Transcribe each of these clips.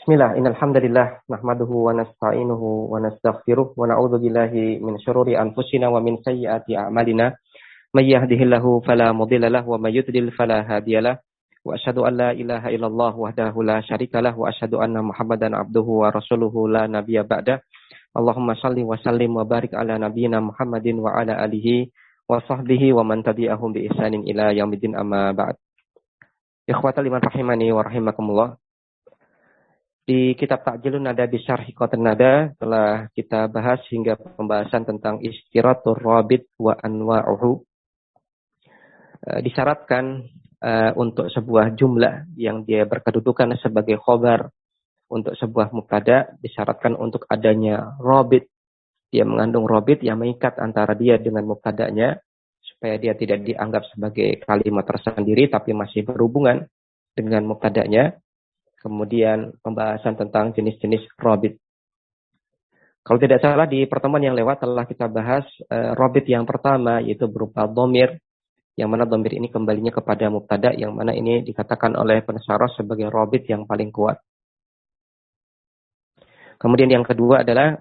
Bismillah, innal hamdalillah nahmaduhu wa nasta'inuhu wa nastaghfiruh wa na'udzu billahi min syururi anfusina wa min sayyiati a'malina. May yahdihillahu fala mudilla lahu wa may yudlil fala hadiyalah. Wa asyhadu an la ilaha illallah wahdahu la syarikalah wa asyhadu anna Muhammadan abduhu wa rasuluhu la nabiyya ba'da. Allahumma shalli wa sallim wa barik ala nabiyyina Muhammadin wa ala alihi wa sahbihi wa man tabi'ahum bi ihsanin ila yaumiddin amma ba'd. Ikhwatal iman rahimani wa rahimakumullah. Di kitab Ta'jilun Nada bi Syarhi Qatun Nada telah kita bahas hingga pembahasan tentang istiratur rabit wa anwa'uhu. Disyaratkan untuk sebuah jumlah yang dia berkedudukan sebagai khobar untuk sebuah mubtada, disyaratkan untuk adanya rabit. Dia mengandung rabit yang mengikat antara dia dengan mubtadanya supaya dia tidak dianggap sebagai kalimat tersendiri tapi masih berhubungan dengan mubtadanya. Kemudian pembahasan tentang jenis-jenis rabit. Kalau tidak salah di pertemuan yang lewat telah kita bahas rabit yang pertama yaitu berupa dhamir, yang mana dhamir ini kembalinya kepada mubtada, yang mana ini dikatakan oleh pensyarah sebagai rabit yang paling kuat. Kemudian yang kedua adalah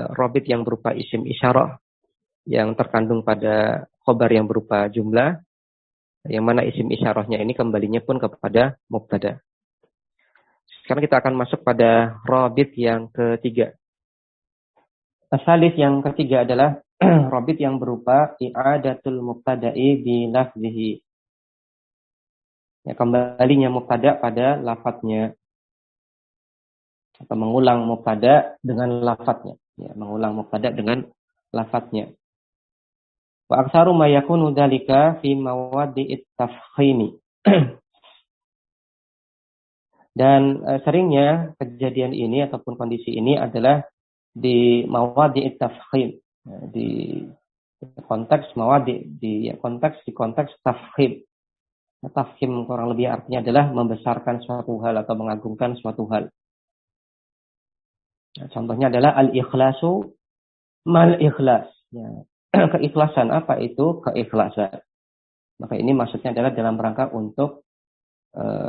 rabit yang berupa isim isyarah yang terkandung pada khobar yang berupa jumlah, yang mana isim isyarahnya ini kembalinya pun kepada mubtada. Sekarang kita akan masuk pada rabit yang ketiga. Asalif yang ketiga adalah rabit yang berupa i'adatul mubtada'i bi lafzihi. Ya, kembalinya mubtada pada lafadznya. Atau mengulang mubtada dengan lafadznya. Ya, mengulang mubtada dengan lafadznya. Wa aktsaru ma yakunu dzalika fi mawadi'it tafkhimi. Dan seringnya kejadian ini ataupun kondisi ini adalah di mawadi' tafkhim, di konteks mawadi', di konteks tafkhim. Tafkhim kurang lebih artinya adalah membesarkan suatu hal atau mengagungkan suatu hal. Nah, contohnya adalah al-ikhlasu mal ikhlas. Ya. Keikhlasan, apa itu keikhlasan? Maka ini maksudnya adalah dalam rangka untuk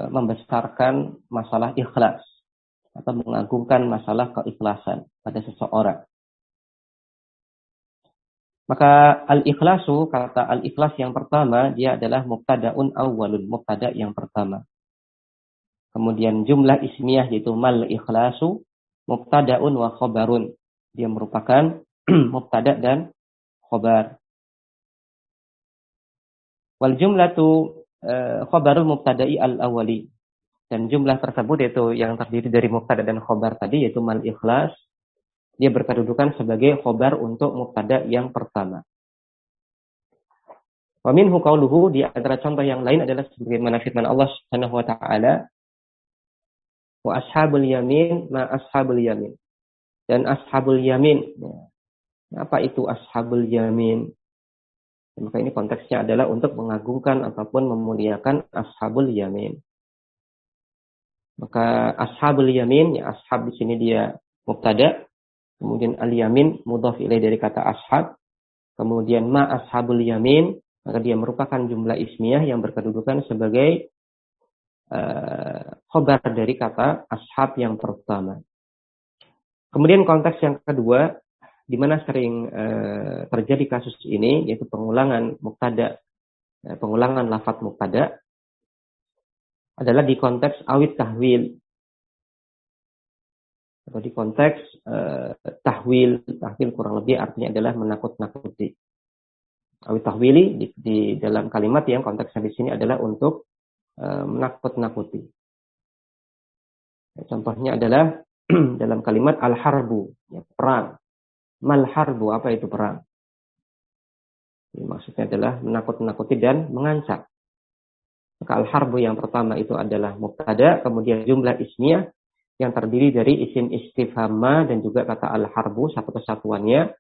membesarkan masalah ikhlas atau mengagungkan masalah keikhlasan pada seseorang. Maka al-ikhlasu, kata al-ikhlas yang pertama, dia adalah mubtada'un awwalun, mubtada' yang pertama. Kemudian jumlah ismiyah yaitu mal ikhlasu, mubtada'un wa khobarun. Dia merupakan mubtada' dan khobar. Wal jumlatu khobarul mubtada'i al-awwali. Dan jumlah tersebut yaitu yang terdiri dari mubtada dan khobar tadi yaitu mal ikhlas. Dia berkedudukan sebagai khobar untuk mubtada yang pertama. Wa minhu qauluhu, di antara contoh yang lain adalah sebagaimana firman Allah Subhanahu wa taala, wa ashabul yamin ma ashabul yamin. Dan ashabul yamin. Apa itu ashabul yamin? Maka ini konteksnya adalah untuk mengagungkan ataupun memuliakan ashabul yamin. Maka ashabul yamin, ya ashab di sini dia mubtada, kemudian al-yamin mudhaf ilaih dari kata ashab, kemudian ma ashabul yamin, maka dia merupakan jumlah ismiyah yang berkedudukan sebagai khobar dari kata ashab yang pertama. Kemudian konteks yang kedua, di mana sering terjadi kasus ini, yaitu pengulangan mubtada, pengulangan lafadz mubtada, adalah di konteks awit tahwil. Atau di konteks tahwil. Tahwil kurang lebih artinya adalah menakut-nakuti. Awit tahwili di dalam kalimat yang konteksnya di sini adalah untuk menakut-nakuti. Contohnya adalah dalam kalimat al-harbu, ya, perang. Mal harbu, apa itu perang? Ini maksudnya adalah menakut-nakuti dan mengancam. Maka al-harbu yang pertama itu adalah mubtada, kemudian jumlah ismiyah yang terdiri dari isim istifhamma dan juga kata al-harbu, satu kesatuannya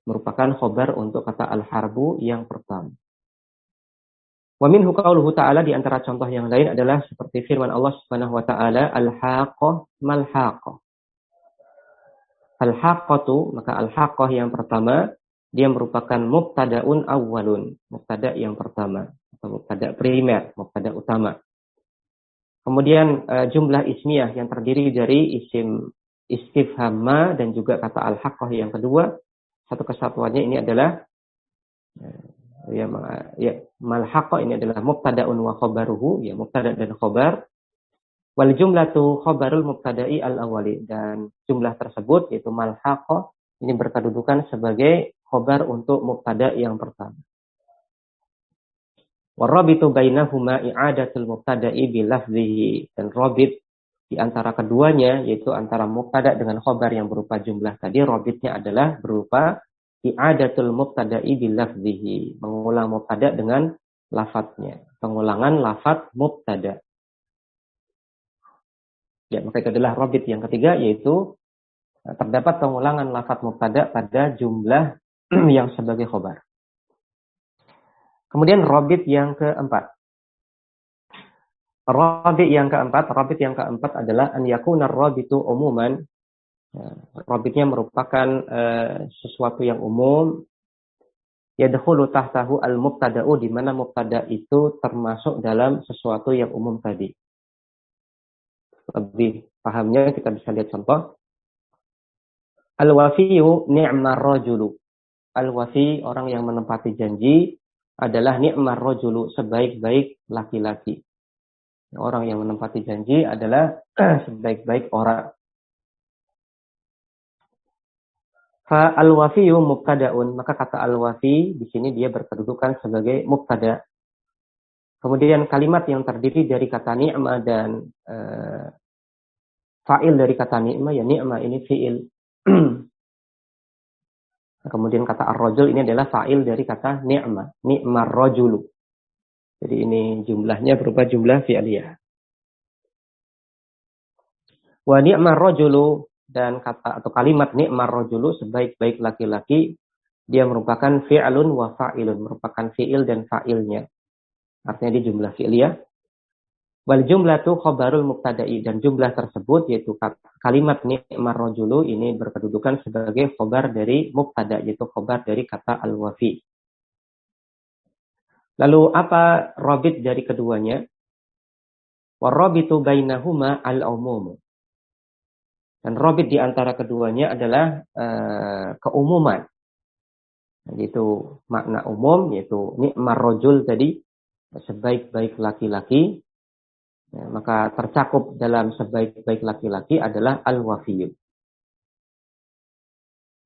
merupakan khobar untuk kata al-harbu yang pertama. Wa minhu qauluhu ta'ala, di antara contoh yang lain adalah seperti firman Allah Subhanahu wa taala, al-haqqah mal haqqah. Al-haqqatu, maka al-haqqah yang pertama, dia merupakan mubtada'un awwalun, mubtada' yang pertama, atau mubtada' primer, mubtada' utama. Kemudian jumlah ismiyah yang terdiri dari isim istifhamma dan juga kata al-haqqah yang kedua. Satu kesatuannya ini adalah ya mal-haqqah ini adalah mubtada'un wa khabaruhu, ya mubtada' dan khabar. Wal jumlatu khabarul mubtada'i al-awwali, dan jumlah tersebut yaitu mal-haqqah ini berkedudukan sebagai khabar untuk mubtada' yang pertama. Warabitu bainahuma i'adatul mubtada'i bilafzihi, dan rabit di antara keduanya yaitu antara mubtada' dengan khabar yang berupa jumlah tadi, rabitnya adalah berupa i'adatul mubtada'i bilafzihi, mengulang mubtada' dengan lafadznya, pengulangan lafadz mubtada'. Ya, maka itu adalah rabit yang ketiga, yaitu terdapat pengulangan lafadz mubtada' pada jumlah yang sebagai khabar. Kemudian rabit yang keempat. Rabit yang keempat adalah an yakuna rabitu umuman. Rabitnya merupakan sesuatu yang umum. Yadkhulu tahtahu al-mubtada'u, di mana mubtada' itu termasuk dalam sesuatu yang umum tadi. Lebih pahamnya kita bisa lihat contoh. Al-wafiyu ni'mar rajulu. Al-wafi, orang yang menepati janji, adalah ni'mar rajulu, sebaik-baik laki-laki. Orang yang menepati janji adalah sebaik-baik orang. Fa al-wafiyu mubtada'un, maka kata al-wafi di sini dia berkedudukan sebagai mubtada'. Kemudian kalimat yang terdiri dari kata ni'ma dan fa'il dari kata ni'ma, ya ni'ma ini fi'il. Kemudian kata ar-rajul ini adalah fa'il dari kata ni'ma, ni'mar rajulu. Jadi ini jumlahnya berupa jumlah fi'liyah. Wa ni'mar rajulu, dan kata atau kalimat ni'mar rajulu, sebaik-baik laki-laki, dia merupakan fi'lun wa fa'ilun, merupakan fi'il dan fa'ilnya. Artinya di jumlah fi'liyah. Wal jumlatu khabarul mubtada'i, dan jumlah tersebut yaitu kalimat ni'mar rajulu ini berkedudukan sebagai khabar dari mubtada', yaitu khabar dari kata al-wafi. Lalu apa rabit dari keduanya? Warabitu bainahuma al-umum. Dan rabit di antara keduanya adalah keumuman. Yaitu makna umum, yaitu ni'mar rajul tadi, sebaik-baik laki-laki. Ya, maka tercakup dalam sebaik-baik laki-laki adalah al-wafiyyu.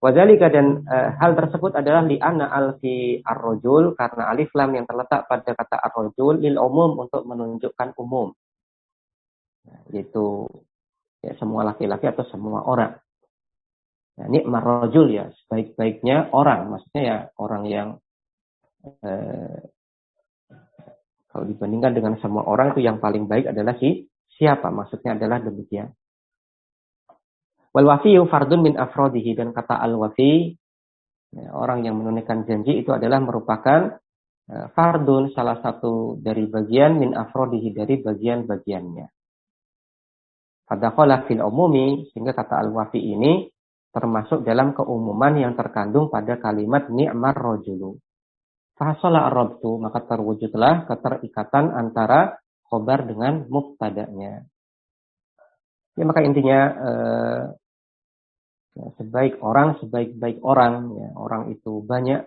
Wadzalika, dan hal tersebut adalah li'anna al-fi ar-rajul, karena alif lam yang terletak pada kata ar-rajul lil umum, untuk menunjukkan umum. Yaitu ya semua laki-laki atau semua orang. Ya, ni'mar rajul, ya sebaik-baiknya orang, maksudnya ya orang yang kalau dibandingkan dengan semua orang itu yang paling baik adalah siapa? Maksudnya adalah demikian. Wal wafiyu fardun min afrodihi, dan kata al-wafi, ya, orang yang menunaikan janji itu adalah merupakan fardun, salah satu dari bagian min afrodihi, dari bagian-bagiannya. Fadakhala fil umumi, sehingga kata al-wafi ini termasuk dalam keumuman yang terkandung pada kalimat ni'mar rajulu. Fahasala ar-rabtu, maka terwujudlah keterikatan antara khobar dengan mubtada'nya. Ya, maka intinya ya, sebaik-baik orang, ya, orang itu banyak.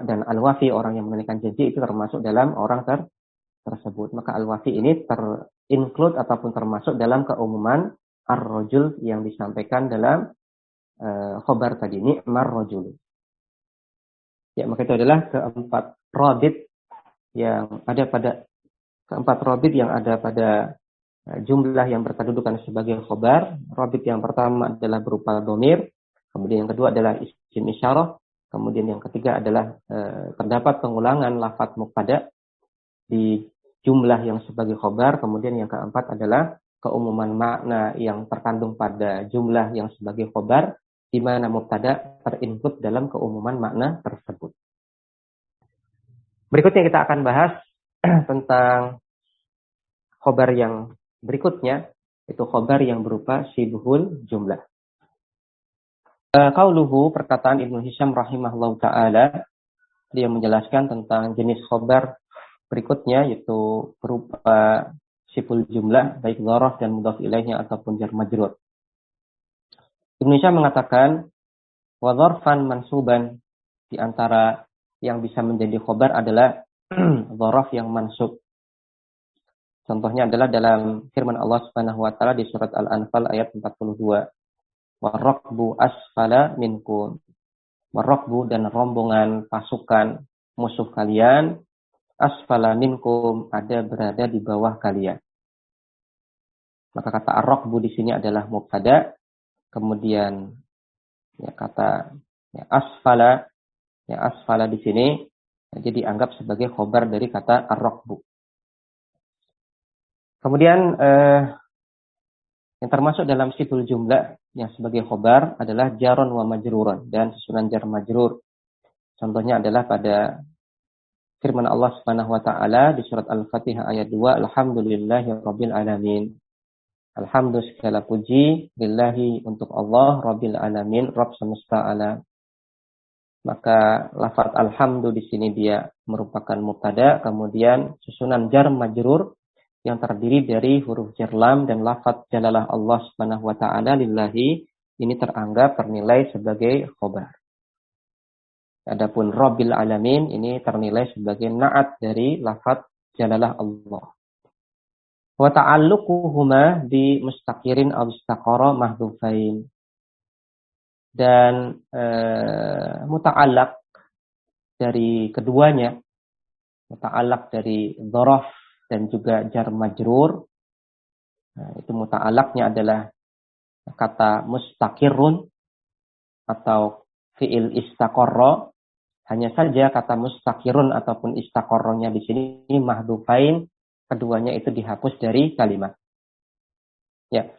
dan al-wafi, orang yang menunaikan janji, itu termasuk dalam orang tersebut. Maka al-wafi ini terinclude ataupun termasuk dalam keumuman ar-rajul yang disampaikan dalam khobar tadi, ni'mar rajul. Ya, maka itu adalah keempat rabit yang ada pada jumlah yang berkedudukan sebagai khobar. Rabit yang pertama adalah berupa dhamir, kemudian yang kedua adalah isim isyarah, kemudian yang ketiga adalah terdapat pengulangan lafadz mubtada' di jumlah yang sebagai khobar, kemudian yang keempat adalah keumuman makna yang terkandung pada jumlah yang sebagai khobar, di mana mubtada terinput dalam keumuman makna tersebut. Berikutnya kita akan bahas tentang khobar yang berikutnya, itu khobar yang berupa syibhul jumlah. Qauluhu, perkataan Ibnu Hisham rahimahullah ta'ala, dia menjelaskan tentang jenis khobar berikutnya yaitu berupa siful jumlah baik dzaraf dan mudhaf ilaihnya ataupun jar majrur. Ibnu Hisham mengatakan wa dzarfan mansuban, di antara yang bisa menjadi khobar adalah dzaraf yang mansub. Contohnya adalah dalam firman Allah Subhanahu wa taala di surat Al-Anfal ayat 42. Warrakbu asfala minkum. Warrakbu dan rombongan pasukan musuh kalian asfala minkum, ada berada di bawah kalian. Maka kata ar-rakbu di sini adalah mubtada, kemudian ya kata asfala di sini jadi dianggap sebagai khobar dari kata ar-rakbu. Kemudian yang termasuk dalam siful jumlah yang sebagai khobar adalah jaron wa majruron dan susunan jar majrur. Contohnya adalah pada firman Allah Subhanahu wa taala di surat Al-Fatihah ayat 2, alhamdulillahirabbil alamin. Alhamdulillah segala puji lillahi untuk Allah rabbil alamin, Rabb semesta alam. Maka lafaz alhamdu di sini dia merupakan mubtada, kemudian susunan jar majrur yang terdiri dari huruf jar lam dan lafaz jalalah Allah Subhanahu wa taala lillahi ini teranggap ternilai sebagai khobar. Adapun Rabbil Alamin ini ternilai sebagai na'at dari lafaz jalalah Allah. Wa ta'alluquhuma bi mustaqirin aw istaqara mahdhufain. Dan muta'allaq dari keduanya, muta'allaq dari dzaraf dan juga jar majrur, itu muta'allaqnya adalah kata mustaqirun atau fi'il istaqarra. Hanya saja kata mustaqirun ataupun istaqarronya di sini mahdhufain, keduanya itu dihapus dari kalimat. Ya.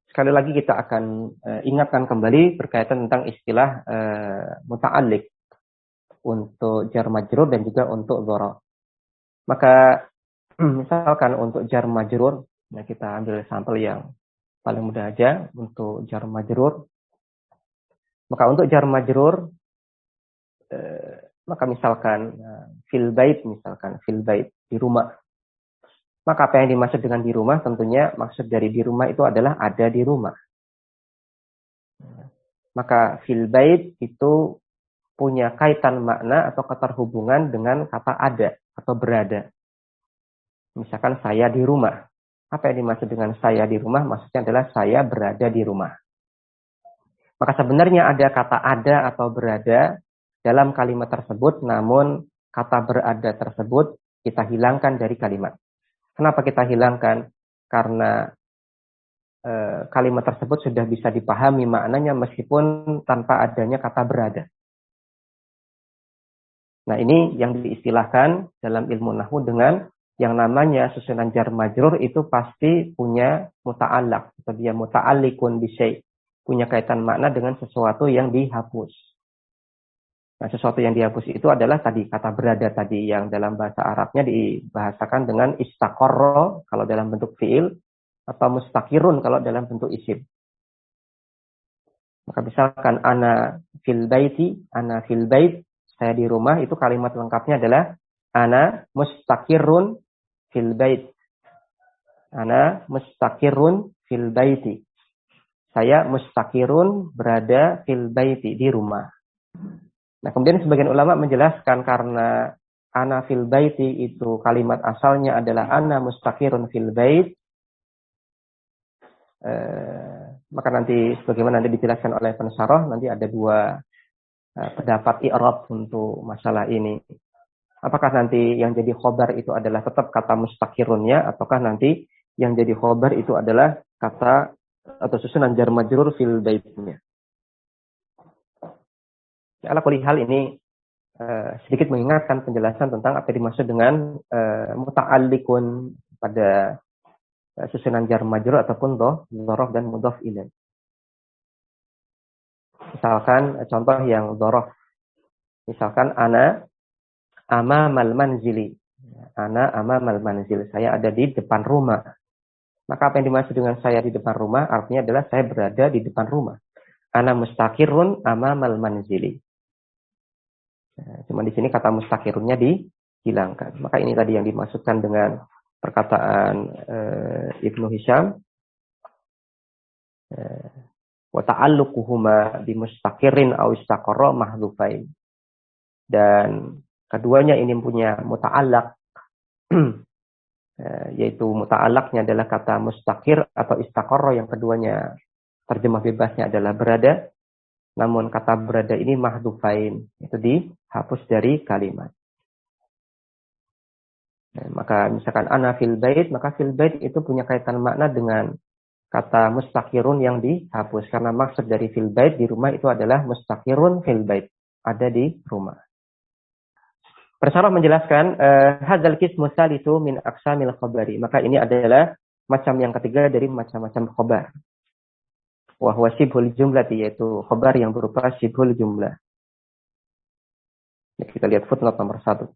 Sekali lagi kita akan ingatkan kembali berkaitan tentang istilah muta'alliq untuk jar majrur dan juga untuk dzaraf. Maka misalkan untuk jar majrur, nah kita ambil sampel yang paling mudah aja untuk jar majrur. Maka untuk jar majrur, maka misalkan fil bait, di rumah. Maka apa yang dimaksud dengan di rumah? Tentunya maksud dari di rumah itu adalah ada di rumah. Maka fil bait itu punya kaitan makna atau keterhubungan dengan kata ada atau berada. Misalkan saya di rumah. Apa yang dimaksud dengan saya di rumah? Maksudnya adalah saya berada di rumah. Maka sebenarnya ada kata ada atau berada dalam kalimat tersebut, namun kata berada tersebut kita hilangkan dari kalimat. Kenapa kita hilangkan? Karena kalimat tersebut sudah bisa dipahami maknanya meskipun tanpa adanya kata berada. Nah, ini yang diistilahkan dalam ilmu nahwu dengan yang namanya susunan jar majrur itu pasti punya muta'allaq atau dia muta'alliqun bi syai'. Punya kaitan makna dengan sesuatu yang dihapus. Nah, sesuatu yang dihapus itu adalah tadi kata berada tadi yang dalam bahasa Arabnya dibahasakan dengan istaqarra kalau dalam bentuk fi'il atau mustaqirun kalau dalam bentuk isim. Maka misalkan ana fil bait, saya di rumah, itu kalimat lengkapnya adalah ana mustaqirrun fil bait. Ana mustaqirrun fil baiti. Saya mustaqirun berada fil baiti, di rumah. Nah, kemudian sebagian ulama menjelaskan karena ana fil baiti itu kalimat asalnya adalah ana mustaqirun fil bait. Maka nanti sebagaimana nanti dijelaskan oleh pensyarah, nanti ada dua pendapat i'rab untuk masalah ini. Apakah nanti yang jadi khobar itu adalah tetap kata mustaqirunnya, ataukah nanti yang jadi khobar itu adalah kata atau susunan jar majrur fil baitnya. Ya, ala kulli hal ini sedikit mengingatkan penjelasan tentang apa yang dimaksud dengan muta'alliqun pada susunan jar majrur ataupun dzaraf dan mudhaf ilaih. Misalkan contoh yang dzaraf. Misalkan ana amamal manzili. Ana amamal manzil. Saya ada di depan rumah. Maka apa yang dimaksud dengan saya di depan rumah? Artinya adalah saya berada di depan rumah. Ana mustaqirrun amamal manzili. Cuma di sini kata mustaqirunnya dihilangkan. Maka ini tadi yang dimaksudkan dengan perkataan Ibnu Hisham. Wa ta'alluquhuma bi mustaqirin aw istaqarra mahdhufain. Dan keduanya ini punya muta'allaq, yaitu muta'allaqnya adalah kata mustaqir atau istaqarra, yang keduanya terjemah bebasnya adalah berada. Namun kata berada ini mahdhufain, itu dihapus dari kalimat. Maka misalkan ana fil bait, maka fil bait itu punya kaitan makna dengan kata mustaqirun yang dihapus. Karena maksud dari fil bait di rumah itu adalah mustaqirun fil bait, ada di rumah. Persyarah menjelaskan hadzal qismu tsalitsu min aqsamil khabari. Maka ini adalah macam yang ketiga dari macam-macam khabar. Wa huwa shibhul jumlati, yaitu khabar yang berupa shibhul jumlah. Ya, kita lihat footnote nomor 1.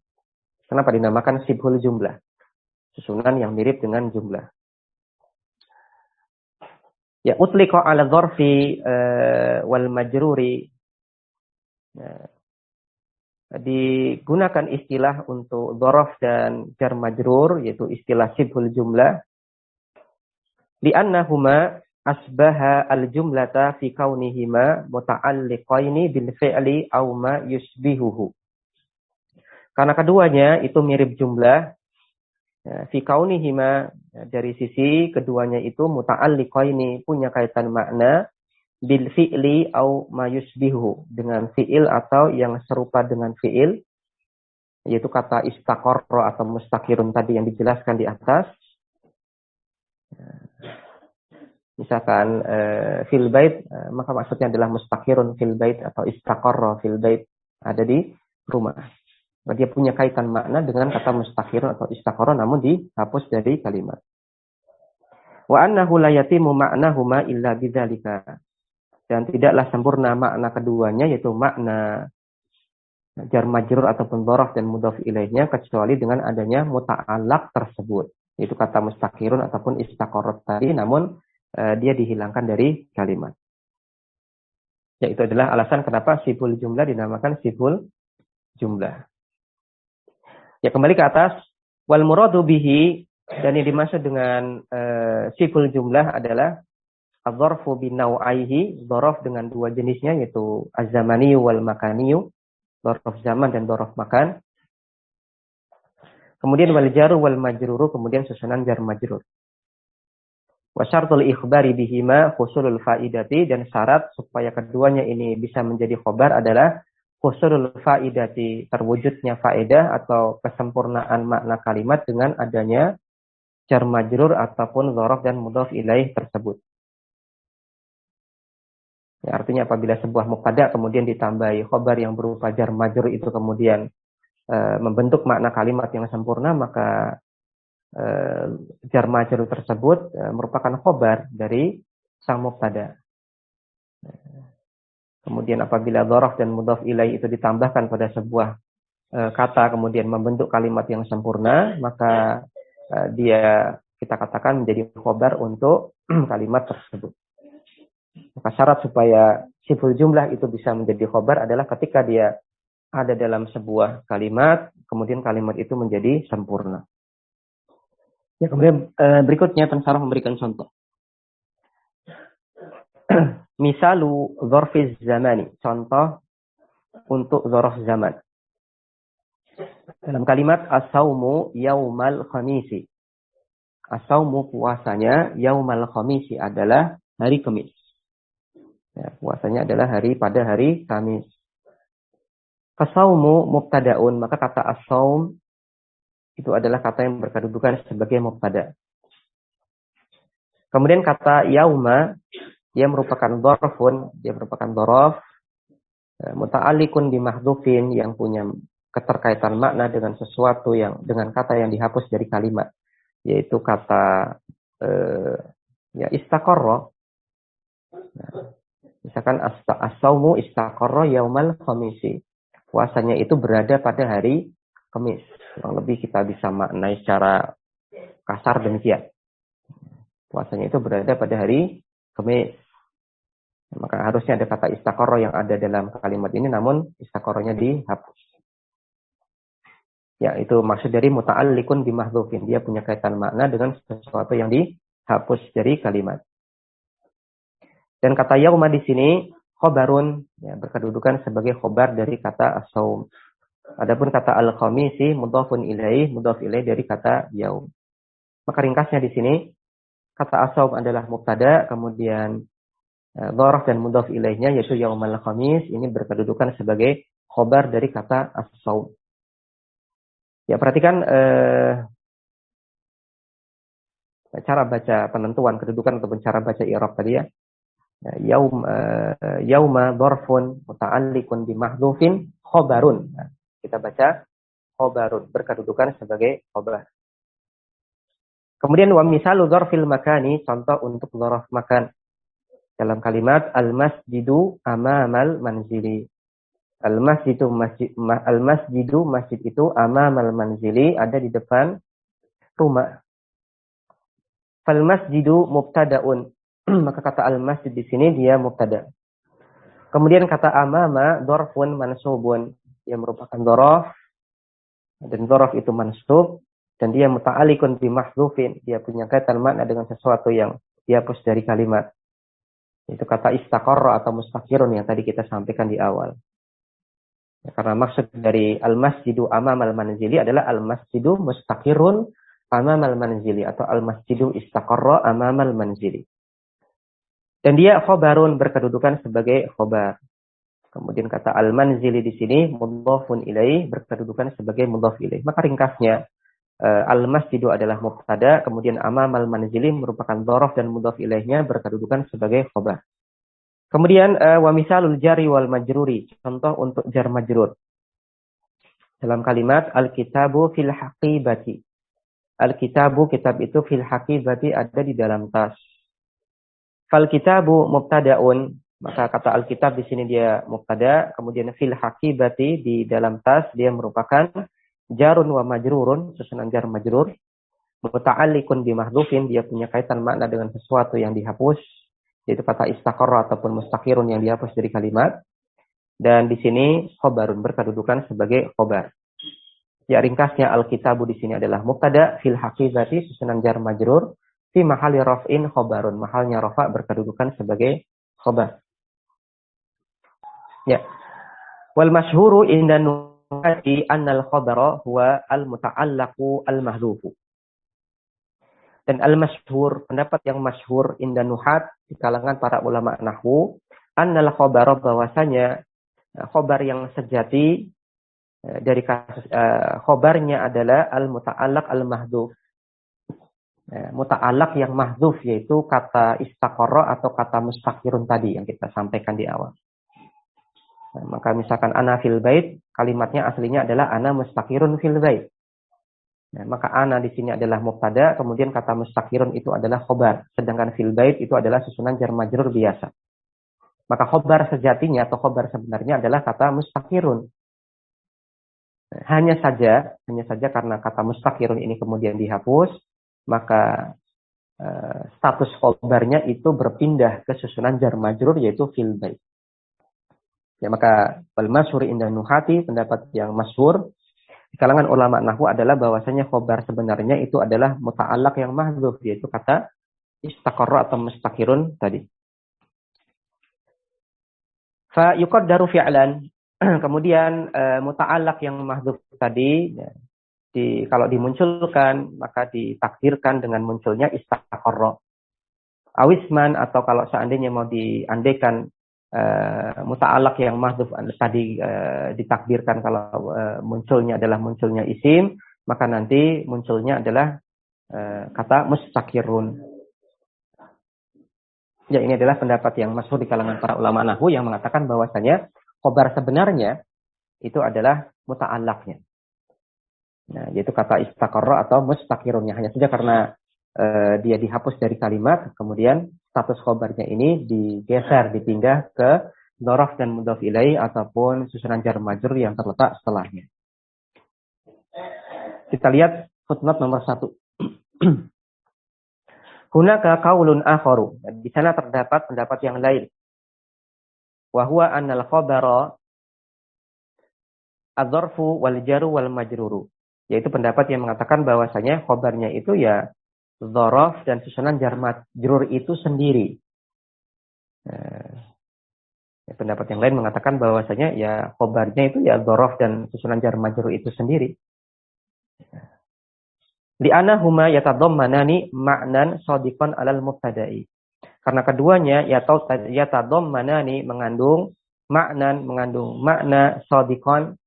Kenapa dinamakan shibhul jumlah? Susunan yang mirip dengan jumlah. Ya, utliqa ala dzarfi wal majruri. Digunakan istilah untuk dzaraf dan jar majrur, yaitu istilah shibhul jumlah. Li'annahuma asbaha al-jumlata fi kaunihima muta'alliqaini bil fi'li aw ma yusbihuhu. Karena keduanya itu mirip jumlah, fi kaunihima, dari sisi keduanya itu muta'alliqaini, punya kaitan makna, bil fi'li aw ma yusbihuhu, dengan fi'il atau yang serupa dengan fi'il, yaitu kata istaqarra atau mustaqirun tadi yang dijelaskan di atas. Misalkan fil bait, maka maksudnya adalah mustaqirun fil bait atau istaqarra fil bait, ada di rumah. Dia punya kaitan makna dengan kata mustaqirun atau istaqarra, namun dihapus dari kalimat. Wa annahu la yatimu ma'nahuma illa bidzalika. Dan tidaklah sempurna makna keduanya, yaitu makna jar majrur ataupun dzaraf dan mudhaf ilaihnya, kecuali dengan adanya muta'allaq tersebut, yaitu kata mustaqirun ataupun istaqarra tadi, namun dia dihilangkan dari kalimat. Yaitu adalah alasan kenapa shibhul jumlah dinamakan shibhul jumlah. Ya, kembali ke atas. Wal muradu bihi, dan yang dimaksud dengan shibhul jumlah adalah adzarfu binau'aihi, dzaraf dengan dua jenisnya, yaitu az-zamaniyu wal makaniyu, dzaraf zaman dan dzaraf makan. Kemudian wal jaru wal majruru, kemudian susunan jar majrur. Wa syartul ikhbari bihima husulul faidati, dan syarat supaya keduanya ini bisa menjadi khobar adalah husulul faidati, terwujudnya faedah atau kesempurnaan makna kalimat dengan adanya jar majrur ataupun dzaraf dan mudhaf ilaih tersebut. Ya, artinya apabila sebuah mubtada kemudian ditambahi khobar yang berupa jar majrur, itu kemudian membentuk makna kalimat yang sempurna, maka jar majrur tersebut merupakan khobar dari sang mubtada. Kemudian apabila dzaraf dan mudhaf ilaih itu ditambahkan pada sebuah kata kemudian membentuk kalimat yang sempurna, maka dia kita katakan menjadi khobar untuk kalimat tersebut. Maka syarat supaya shibhul jumlah itu bisa menjadi khobar adalah ketika dia ada dalam sebuah kalimat, kemudian kalimat itu menjadi sempurna. Ya, kemudian berikutnya pensarah memberikan contoh. Misalu dzarfiz zamani, contoh untuk dzaraf zaman. Dalam kalimat as-saumu yaumal khamisi. As-saumu puasanya, yaumal khamisi adalah hari Kamis. Ya, puasanya adalah pada hari Kamis. As-saumu mubtada'un, maka kata as-saum itu adalah kata yang berkedudukan sebagai mubtada. Kemudian kata yauma, dia merupakan dzarfun, dia merupakan dzaraf muta'alliqun bi mahdhufin, yang punya keterkaitan makna dengan sesuatu yang dengan kata yang dihapus dari kalimat, yaitu kata ya istaqarra. Nah, misalkan as-saumu istaqarra yaumal khamisi. Puasanya itu berada pada hari Kamis. Kurang lebih kita bisa maknai secara kasar demikian. Puasanya itu berada pada hari Kamis. Maka harusnya ada kata istaqarra yang ada dalam kalimat ini, namun istaqarranya dihapus. Ya, itu maksud dari muta'alliqun bimahdhufin. Dia punya kaitan makna dengan sesuatu yang dihapus dari kalimat. Dan kata yauma di sini khobarun, ya, berkedudukan sebagai khobar dari kata as-saum. Adapun kata al-khamisi mudhafun ilaih, mudhaf ilaih dari kata yaum. Maka ringkasnya di sini kata as-saum adalah mubtada, kemudian dzaraf dan mudhaf ilaihnya yaitu yaumal khamis ini berkedudukan sebagai khobar dari kata as-saum. Ya, perhatikan cara baca penentuan kedudukan ataupun cara baca i'rab tadi ya. Yauma dzarfun muta'alliqun bi mahdhufin khobarun. Nah, kita baca khobarun berkedudukan sebagai khobar. Kemudian wa misalu dzarfil makani, contoh untuk dzaraf makan dalam kalimat al-masjidu amamal manzili. Al-masjidu masjid itu amamal manzili, ada di depan rumah. Fal masjidu mubtada'un. Maka kata al-masjid di sini dia mubtada. Kemudian kata amama dzarfun mansubun, dia merupakan dzaraf dan dzaraf itu mansub dan dia muta'alliqun bi mahdhufin, dia punya kaitan makna dengan sesuatu yang dihapus dari kalimat. Itu kata istaqarra atau mustaqirun yang tadi kita sampaikan di awal. Ya, karena maksud dari al-masjidu amamal manzili adalah al-masjidu mustaqirun amamal manzili atau al-masjidu istaqarra amamal manzili. Dan dia khobarun berkedudukan sebagai khobar. Kemudian kata al-manzili di sini mudhafun ilaih berkedudukan sebagai mudhaf ilaih. Maka ringkasnya al-masjidu adalah mubtada, kemudian amamal manzili merupakan dzaraf dan mudhaf ilaihnya berkedudukan sebagai khobar. Kemudian wa misalul jari wal majruri, contoh untuk jar majrur. Dalam kalimat al-kitabu fil haqibati. Al-kitabu, kitab itu fil haqibati ada di dalam tas. Fal kitabu mubtada'un, maka kata al-kitab di sini dia mubtada, kemudian fil haqibati di dalam tas dia merupakan jarun wa majrurun, susunan jar majrur. Muta'alliqun bi mahdhufin, dia punya kaitan makna dengan sesuatu yang dihapus. Yaitu kata istaqarra ataupun mustaqirun yang dihapus dari kalimat. Dan di sini khobarun berkedudukan sebagai khobar. Ya, ringkasnya al-kitabu di sini adalah mubtada fil haqibati susunan jar majrur fi mahali raf'in khobarun. Mahalnya rafa berkedudukan sebagai khobar. Ya. Wal masyhuru inda nuhati annal khabara huwa al-muta'allaqu al-mahdhufu. Dan al-masyhur, pendapat yang masyhur inda nuhat di kalangan para ulama nahwu, annal khabara, bahwasanya khobar yang sejati dari kasus khobarnya adalah al-muta'allaq al-mahdhuf. Muta'allaq yang mahdhuf yaitu kata istaqarra atau kata mustaqirun tadi yang kita sampaikan di awal. Maka misalkan ana fil bait, kalimatnya aslinya adalah ana mustaqirun fil bait. Maka ana di sini adalah mubtada, kemudian kata mustaqirun itu adalah khobar, sedangkan fil bait itu adalah susunan jar majrur biasa. Maka khobar sejatinya atau khobar sebenarnya adalah kata mustaqirun. Hanya saja karena kata mustaqirun ini kemudian dihapus, maka status khobarnya itu berpindah ke susunan jar majrur yaitu fil bait. Ya, maka wal masyhur inda nuhati, pendapat yang masyhur di kalangan ulama nahwu adalah bahwasanya khobar sebenarnya itu adalah muta'allaq yang mahdhuf, yaitu kata istaqarra atau mustaqirun tadi. Fa yuqaddaru fi'lan, kemudian muta'allaq yang mahdhuf tadi ya, kalau dimunculkan maka ditakdirkan dengan munculnya istaqarra. Awisman, atau kalau seandainya mau diandaikan muta'allaq yang mahdhuf tadi ditakdirkan kalau munculnya isim, maka nanti munculnya adalah kata mustaqirun. Ya, ini adalah pendapat yang masyhur di kalangan para ulama nahwu yang mengatakan bahwasanya khobar sebenarnya itu adalah muta'allaqnya. Nah, yaitu kata istaqarra atau mustaqirunnya. Hanya saja karena dia dihapus dari kalimat, kemudian status khobarnya ini digeser, dipindah ke dzaraf dan mudhaf ilaih ataupun susunan jar majrur yang terletak setelahnya. Kita lihat footnote nomor 1. Hunaka qaulun akharu. Di sana terdapat pendapat yang lain. Wa huwa annal khabara adzarfu wal jaru wal majruru. Yaitu pendapat yang mengatakan bahwasanya khobarnya itu ya dzaraf dan susunan jar majrur itu sendiri. Pendapat yang lain mengatakan bahwasanya ya khobarnya itu ya dzaraf dan susunan jar majrur itu sendiri. Li'anna huma yatadammanani ma'nan shadiqan 'alal mubtada'i. Karena keduanya yatadammanani mengandung makna shadiqan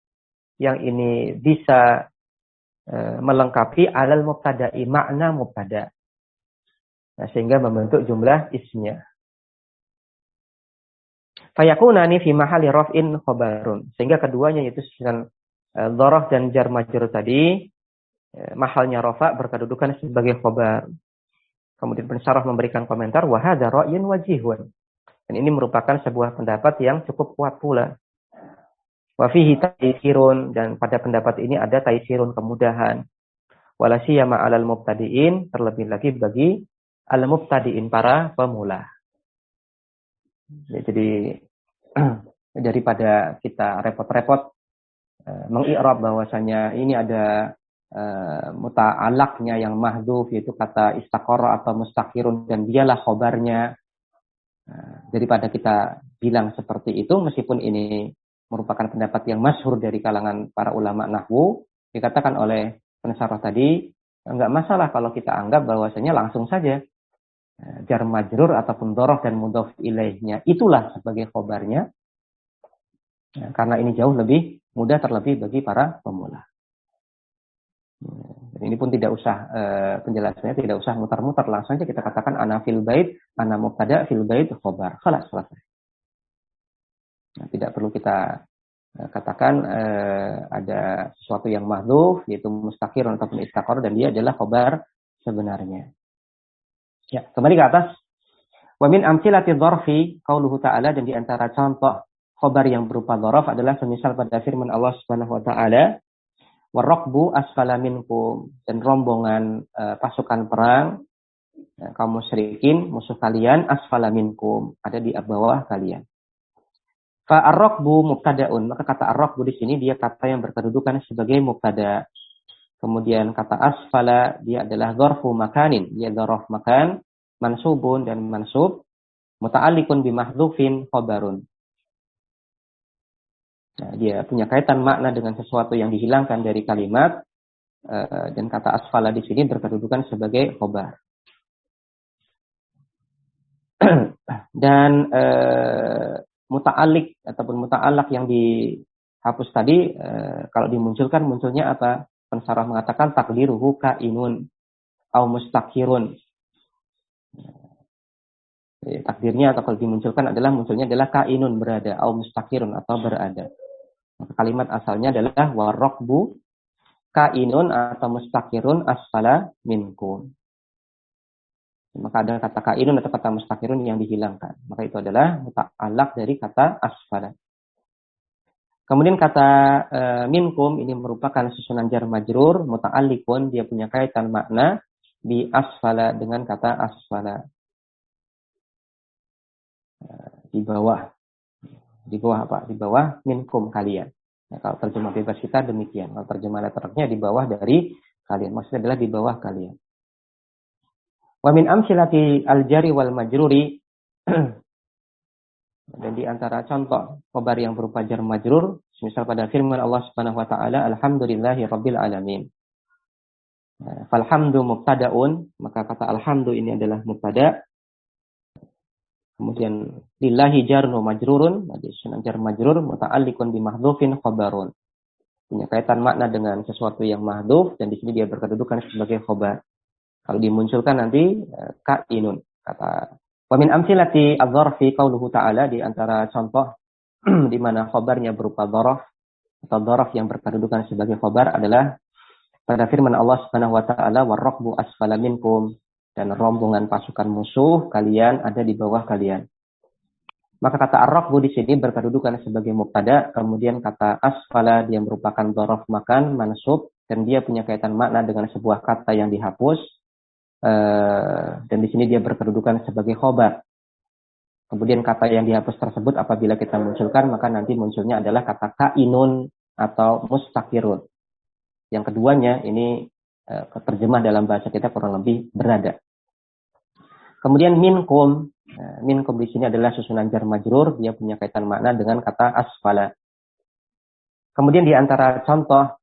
yang ini bisa melengkapi 'alal mubtada'i, makna mubtada. Nah, sehingga membentuk jumlah ismnya. Fayakunani fi mahali raf'in khobarun. Sehingga keduanya yaitu susunan dzaraf dan jar majrur tadi mahalnya rafa berkedudukan sebagai khobar. Kemudian pensyarah memberikan komentar wa hadza ra'yun wajihun. Dan ini merupakan sebuah pendapat yang cukup kuat pula. Wa fihi taysirun, dan pada pendapat ini ada taysirun, kemudahan. Wala siyama 'alal mubtadi'in, terlebih lagi bagi al-mubtadi'in, para pemula. Ya, jadi daripada kita repot-repot mengi'rab bahwasanya ini ada muta'alaqnya yang mahdzuf, yaitu kata istaqarra atau mustaqirun, dan dialah khobarnya. Daripada kita bilang seperti itu, meskipun ini merupakan pendapat yang masyhur dari kalangan para ulama nahwu, dikatakan oleh pensyarah tadi, enggak masalah kalau kita anggap bahwasanya langsung saja jar majrur ataupun dzaraf dan mudhaf ilaihnya itulah sebagai khobarnya, karena ini jauh lebih mudah terlebih bagi para pemula. Ini pun tidak usah penjelasannya tidak usah mutar-mutar, langsung saja kita katakan ana fil bait, ana mubtada, fil bait khobar, khalas, selesai. Nah, tidak perlu kita katakan ada sesuatu yang mahdzuf yaitu mustaqir ataupun istaqar dan dia adalah khobar sebenarnya. Ya, kembali ke atas. Wa min amsilati dzarfi qauluhu ta'ala, dan di antara contoh khobar yang berupa dzaraf adalah semisal pada firman Allah Subhanahu wa taala, warraqbu asfala minkum, dan rombongan pasukan perang kaum musyrikin, musuh kalian, asfala minkum, ada di bawah kalian. Fa ar-raqbu mubtada'un, maka kata ar-raqbu di sini dia kata yang berkedudukan sebagai mubtada. Kemudian kata asfala dia adalah dzarfu makanin, dia dzaraf makan, mansubun dan mansub, muta'alliqun bi mahdzufin khabarun. Nah, dia punya kaitan makna dengan sesuatu yang dihilangkan dari kalimat, dan kata asfala di sini berkedudukan sebagai khobar. Dan muta'alliq ataupun muta'allaq yang dihapus tadi, kalau dimunculkan, munculnya apa? Pensyarah mengatakan takdiruhu kainun au mustaqirun. Takdirnya atau kalau dimunculkan adalah munculnya adalah kainun, berada, au mustaqirun atau berada. Maka kalimat asalnya adalah warraqbu kainun atau mustaqirun asfala minkum. Maka ada kata kainun atau kata mustaqirun yang dihilangkan. Maka itu adalah muta'allaq dari kata asfala. Kemudian kata minkum ini merupakan susunan jar majrur muta'alliqun, dia punya kaitan makna bi asfala dengan kata asfala. Di bawah. Di bawah apa? Di bawah minkum kalian. Nah, kalau terjemah bebas kita demikian. Kalau terjemah letternya di bawah dari kalian. Maksudnya adalah di bawah kalian. Wa min amsilati al-jari wal majruri, dan di antara contoh khobar yang berupa jar majrur, misal pada firman Allah Subhanahu wa taala, alhamdulillahi rabbil alamin. Falhamdu mubtada'un, maka kata alhamdu ini adalah mubtada. Kemudian lillahi jarnu majrurun, jadi sunan jar majrur muta'alliqun bi mahdhufin khabarun. Punya kaitan makna dengan sesuatu yang mahdhuf, dan di sini dia berkedudukan sebagai khobar. Kalau dimunculkan nanti kainun, kata wa min amsilati adz-dzarfi qauluhu ta'ala, di antara contoh di mana khobarnya berupa dzaraf atau dzaraf yang berkedudukan sebagai khobar adalah pada firman Allah Subhanahu wa taala warraqbu asfala minkum, dan rombongan pasukan musuh kalian ada di bawah kalian. Maka kata ar-raqbu di sini berkedudukan sebagai mubtada, kemudian kata asfala dia merupakan dzaraf makan mansub, dan dia punya kaitan makna dengan sebuah kata yang dihapus. Dan di sini dia berkedudukan sebagai khobar. Kemudian kata yang dihapus tersebut apabila kita munculkan, maka nanti munculnya adalah kata kainun atau mustaqirun. yang keduanya ini terjemah dalam bahasa kita kurang lebih berada. Kemudian minkum, minkum di sini adalah susunan jar majrur, dia punya kaitan makna dengan kata asfala. Kemudian di antara contoh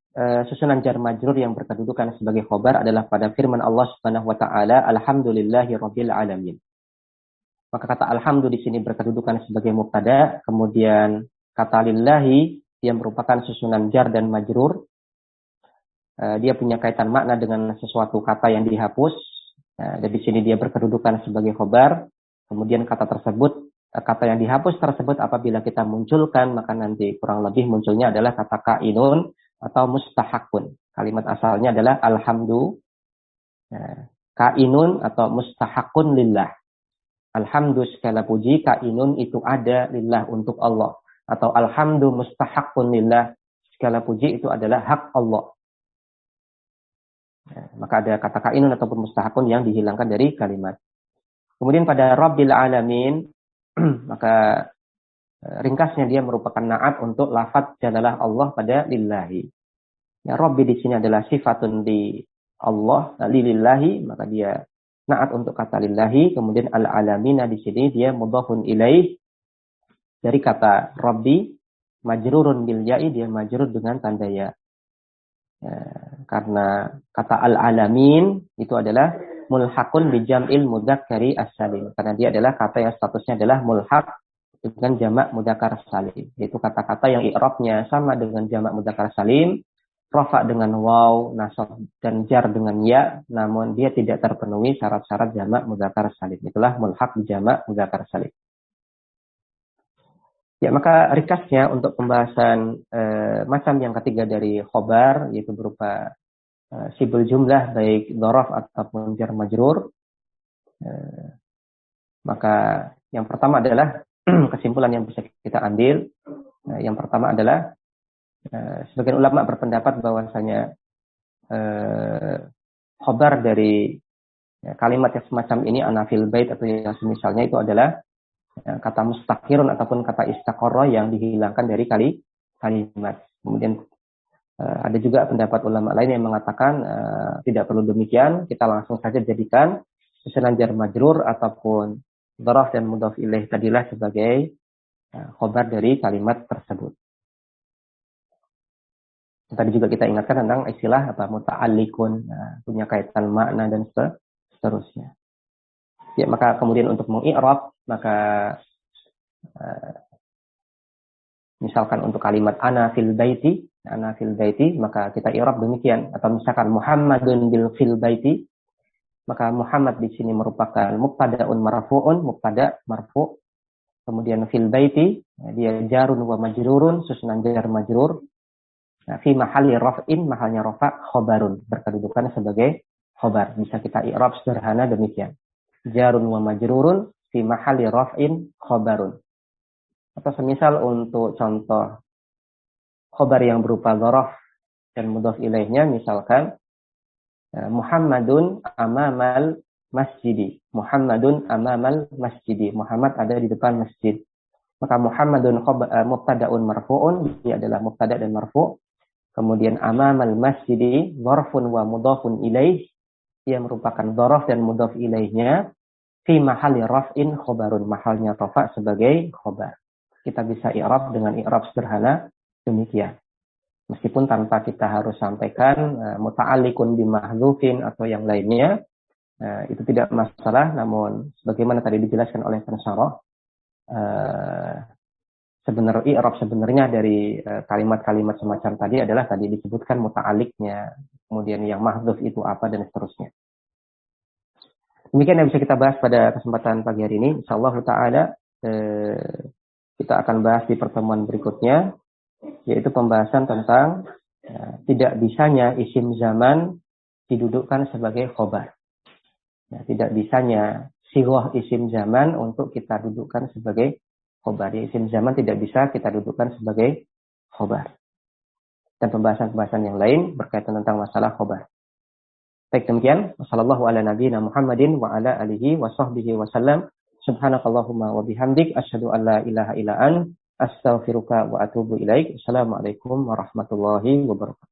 susunan jar majrur yang berkedudukan sebagai khobar adalah pada firman Allah Subhanahu wa taala, alhamdulillahirabbil alamin. Maka kata alhamdu di sini berkedudukan sebagai mubtada, kemudian kata lillahi yang merupakan susunan jar dan majrur. Dia punya kaitan makna dengan sesuatu kata yang dihapus. Dan di sini dia berkedudukan sebagai khobar. Kemudian kata yang dihapus tersebut apabila kita munculkan, maka nanti kurang lebih munculnya adalah kata kainun atau mustahakun. Kalimat asalnya adalah alhamdu, kainun atau mustahakun lillah. Alhamdu segala puji, kainun itu ada lillah untuk Allah. Atau alhamdu mustahakun lillah, segala puji itu adalah hak Allah. Maka ada kata kainun ataupun mustahakun yang dihilangkan dari kalimat. Kemudian pada Rabbil Alamin, maka ringkasnya dia merupakan naat untuk lafadz jalalah Allah pada lillahi. Ya, Rabbi di sini adalah sifatun di Allah, lillahi, maka dia naat untuk kata lillahi. Kemudian al-alamina di sini dia mudhafun ilaih dari kata Rabbi, majrurun bil ya'i, dia majrur dengan tanda ya. Karena kata al-alamin itu adalah mulhaqun bi jam'il mudzakkari as-salim. Karena dia adalah kata yang statusnya adalah mulhaq dengan jamak mudzakkar salim. Yaitu kata-kata yang i'rabnya sama dengan jamak mudzakkar salim, rafa dengan waw, nasab dan jar dengan ya, namun dia tidak terpenuhi syarat-syarat jamak mudzakkar salim. Itulah mulhaq bi jamak mudzakkar salim. Ya, maka ringkasnya untuk pembahasan macam yang ketiga dari khobar, yaitu berupa sibul jumlah, baik dhorof ataupun jar majrur. Maka yang pertama adalah kesimpulan yang bisa kita ambil. Yang pertama adalah sebagian ulama berpendapat bahwasanya khobar dari kalimat yang semacam ini, ana fil bait atau yang semisalnya, itu adalah kata mustaqirun ataupun kata istaqarra yang dihilangkan dari kalimat. Kemudian ada juga pendapat ulama lain yang mengatakan tidak perlu demikian, kita langsung saja jadikan susunan jar majrur ataupun dzaraf dan mudhaf ilaih tadilah sebagai khobar dari kalimat tersebut. Tadi juga kita ingatkan tentang istilah muta'alliqun, punya kaitan makna dan seterusnya. Ya, maka kemudian untuk mengi'rab, maka misalkan untuk kalimat ana fil baiti, maka kita i'rab demikian. Atau misalkan Muhammadun bil fil baiti, maka Muhammad di sini merupakan mubtada'un marfu'un, mubtada' marfu'. Kemudian fil baiti, dia jarun wa majrurun, susunan jar majrur. Nah, fi mahalli raf'in, mahalnya rafa' khobarun, berkedudukan sebagai khobar. Bisa kita i'rab sederhana demikian. Jarun wa majrurun fi mahalli raf'in khobarun. Atau semisal untuk contoh khobar yang berupa dzaraf dan mudhaf ilaihnya, misalkan Muhammadun amamal masjidi. Muhammadun amamal masjidi. Muhammad ada di depan masjid. Maka Muhammadun mubtada'un marfu'un, dia adalah mubtada' dan marfu'. Kemudian amamal masjidi dzarfun wa mudhafun ilaih, dia merupakan dzaraf dan mudhaf ilaihnya fi mahalli raf'in khobarun, mahalnya rafa' sebagai khobar. Kita bisa i'rab dengan i'rab sederhana demikian. Meskipun tanpa kita harus sampaikan muta'alliqun bimahdhufin atau yang lainnya, itu tidak masalah. Namun sebagaimana tadi dijelaskan oleh pensyarah, i'rab sebenarnya dari kalimat-kalimat semacam tadi adalah tadi disebutkan muta'alliqnya, kemudian yang mahdhuf itu apa dan seterusnya. Demikian yang bisa kita bahas pada kesempatan pagi hari ini. Insyaallah ta'ala kita akan bahas di pertemuan berikutnya, yaitu pembahasan tentang tidak bisanya isim zaman didudukkan sebagai khobar. Tidak bisanya sighah isim zaman untuk kita dudukkan sebagai khobar. Isim zaman tidak bisa kita dudukkan sebagai khobar. Dan pembahasan-pembahasan yang lain berkaitan tentang masalah khobar. Baik, demikian. Wassallallahu ala nabiyina Muhammadin wa ala alihi wa sahbihi wa sallam. Subhanakallahumma wa bihamdik. Asyhadu an la ilaha illa ant. Astaghfiruka wa atubu ilaik. Assalamualaikum warahmatullahi wabarakatuh.